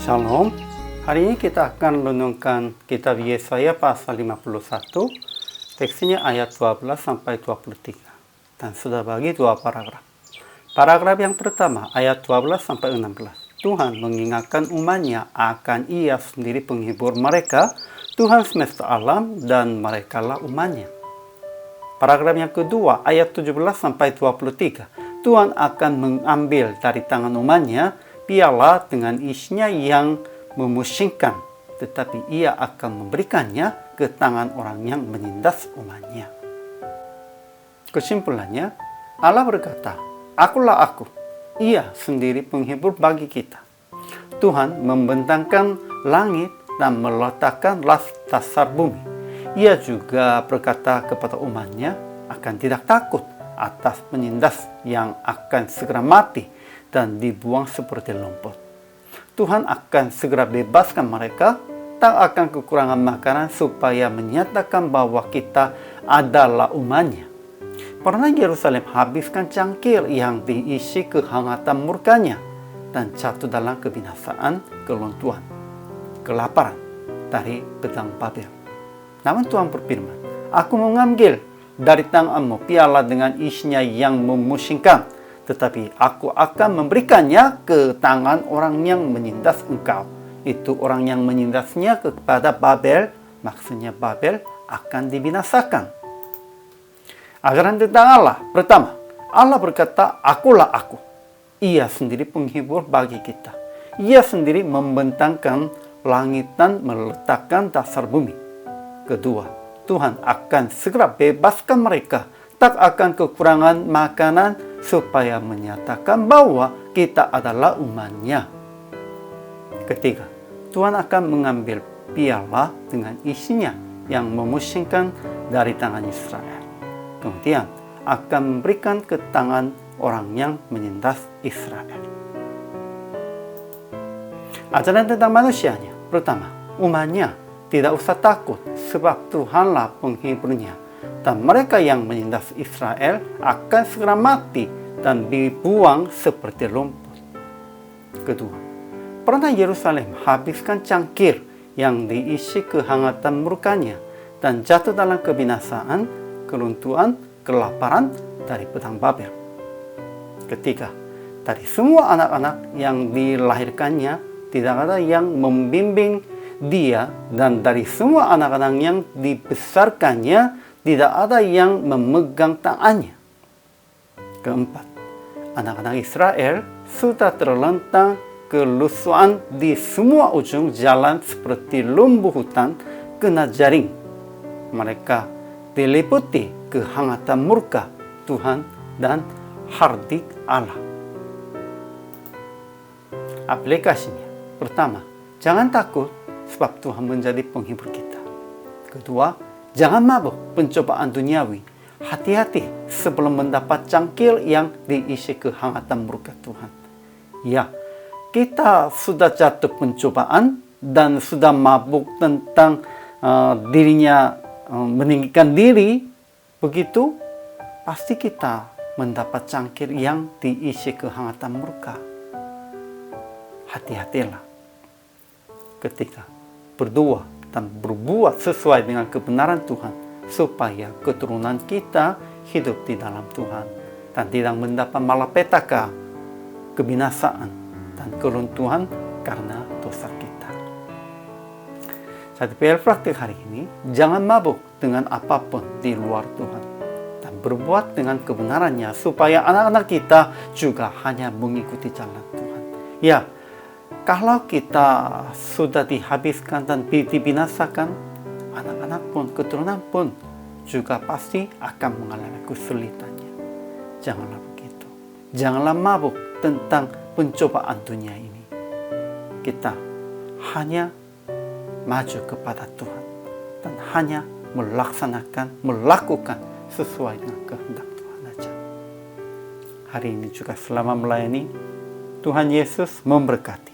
Shalom, hari ini kita akan renungkan kitab Yesaya pasal 51, teksnya ayat 12 sampai 23, dan sudah bagi dua paragraf. Paragraf yang pertama, ayat 12 sampai 16. Tuhan mengingatkan umatnya akan Ia sendiri penghibur mereka, Tuhan semesta alam, dan merekalah umatnya. Paragraf yang kedua, ayat 17 sampai 23. Tuhan akan mengambil dari tangan umatnya piala dengan isinya yang memusingkan, tetapi Ia akan memberikannya ke tangan orang yang menindas umatnya. Kesimpulannya, Allah berkata, "Akulah aku, Ia sendiri penghibur bagi kita." Tuhan membentangkan langit dan meletakkan dasar bumi. Ia juga berkata kepada umatnya akan tidak takut atas penindas yang akan segera mati dan dibuang seperti lumpur. Tuhan akan segera bebaskan mereka, tak akan kekurangan makanan, supaya menyatakan bahwa kita adalah umatnya. Pernah Yerusalem habiskan cangkir yang diisi kehangatan murkanya dan jatuh dalam kebinasaan, keluntuhan, kelaparan dari pedang Babel. Namun Tuhan berfirman, "Aku mengambil dari tanganmu piala dengan isinya yang memusingkan, tetapi aku akan memberikannya ke tangan orang yang menindas engkau." Itu orang yang menindasnya kepada Babel, maksudnya Babel akan dibinasakan. Ajaran tentang Allah. Pertama, Allah berkata, "Akulah aku." Ia sendiri penghibur bagi kita. Ia sendiri membentangkan langit dan meletakkan dasar bumi. Kedua, Tuhan akan segera bebaskan mereka, tak akan kekurangan makanan, supaya menyatakan bahwa kita adalah umatnya. Ketiga, Tuhan akan mengambil piala dengan isinya yang memusingkan dari tangan Israel. Kemudian akan memberikan ke tangan orang yang menindas Israel. Ajaran tentang manusianya. Pertama, umatnya tidak usah takut, sebab Tuhanlah penghiburnya. Dan mereka yang menindas Israel akan segera mati dan dibuang seperti lumpur. Kedua, pernah Yerusalem habiskan cangkir yang diisi kehangatan murkanya dan jatuh dalam kebinasaan, keluntuhan, kelaparan dari pedang Babel. Ketiga, dari semua anak-anak yang dilahirkannya tidak ada yang membimbing dia, dan dari semua anak-anak yang dibesarkannya tidak ada yang memegang tangannya. Keempat, anak-anak Israel sudah terlentang kelusuan di semua ujung jalan seperti lumbu hutan kena jaring. Mereka diliputi kehangatan murka Tuhan dan hardik Allah. Aplikasinya. Pertama, jangan takut, sebab Tuhan menjadi penghibur kita. Kedua, jangan mabuk pencobaan duniawi. Hati-hati sebelum mendapat cangkir yang diisi kehangatan murka Tuhan. Ya, kita sudah jatuh pencobaan dan sudah mabuk tentang dirinya meninggikan diri. Begitu, pasti kita mendapat cangkir yang diisi kehangatan murka. Hati-hatilah. Ketiga, berdoa dan berbuat sesuai dengan kebenaran Tuhan, supaya keturunan kita hidup di dalam Tuhan dan tidak mendapat malapetaka, kebinasaan, dan keruntuhan karena dosa kita. Jadi PR praktik hari ini, jangan mabuk dengan apapun di luar Tuhan, dan berbuat dengan kebenarannya, supaya anak-anak kita juga hanya mengikuti jalan Tuhan. Ya, kalau kita sudah dihabiskan dan dibinasakan, anak-anak pun, keturunan pun juga pasti akan mengalami kesulitannya. Janganlah begitu. Janganlah mabuk tentang pencobaan dunia ini. Kita hanya maju kepada Tuhan dan hanya melakukan sesuai dengan kehendak Tuhan saja. Hari ini juga selama melayani, Tuhan Yesus memberkati.